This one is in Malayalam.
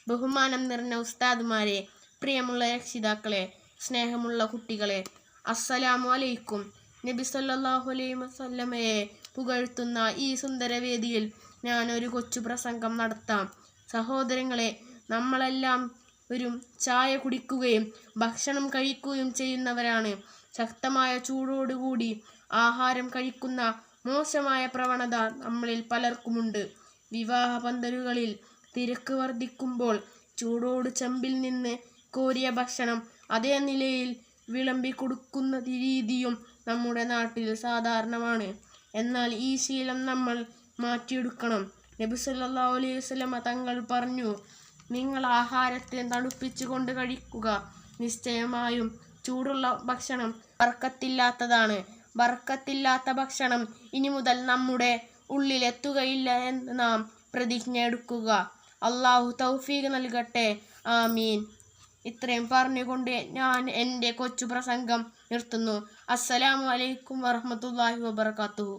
ബഹുമാനം നിറഞ്ഞ ഉസ്താദുമാരെ, പ്രിയമുള്ള രക്ഷിതാക്കളെ, സ്നേഹമുള്ള കുട്ടികളെ, അസ്സലാമു അലൈക്കും. നബി സല്ലല്ലാഹു അലൈഹി വസല്ലമയെ പുകഴ്ത്തുന്ന ഈ സുന്ദരവേദിയിൽ ഞാൻ ഒരു കൊച്ചു പ്രസംഗം നടത്താം. സഹോദരങ്ങളെ, നമ്മളെല്ലാം ഒരു ചായ കുടിക്കുകയും ഭക്ഷണം കഴിക്കുകയും ചെയ്യുന്നവരാണ്. ശക്തമായ ചൂടോടുകൂടി ആഹാരം കഴിക്കുന്ന മോശമായ പ്രവണത നമ്മളിൽ പലർക്കുമുണ്ട്. വിവാഹ പന്തലുകളിൽ തിരക്ക് വർദ്ധിക്കുമ്പോൾ ചൂടോട് ചെമ്പിൽ നിന്ന് കോരിയ ഭക്ഷണം അതേ നിലയിൽ വിളമ്പി കൊടുക്കുന്ന രീതിയും നമ്മുടെ നാട്ടിൽ സാധാരണമാണ്. എന്നാൽ ഈ ശീലം നമ്മൾ മാറ്റിയെടുക്കണം. നബി സല്ലല്ലാഹു അലൈഹി വസല്ലമ തങ്ങൾ പറഞ്ഞു, നിങ്ങൾ ആഹാരത്തെ തണുപ്പിച്ചു കൊണ്ട് കഴിക്കുക. നിശ്ചയമായും ചൂടുള്ള ഭക്ഷണം ബർക്കത്തില്ലാത്തതാണ്. ബർക്കത്തില്ലാത്ത ഭക്ഷണം ഇനി മുതൽ നമ്മുടെ ഉള്ളിലെത്തുകയില്ല എന്ന് നാം പ്രതിജ്ഞ എടുക്കുക. അള്ളാഹു തൗഫീഖ് നൽകട്ടെ. ആമീൻ. ഇത്രയും പറഞ്ഞുകൊണ്ട് ഞാൻ എൻ്റെ കൊച്ചു പ്രസംഗം നിർത്തുന്നു. അസ്സലാമു അലൈക്കും വറഹ്മത്തുള്ളാഹി വബറകാതുഹു.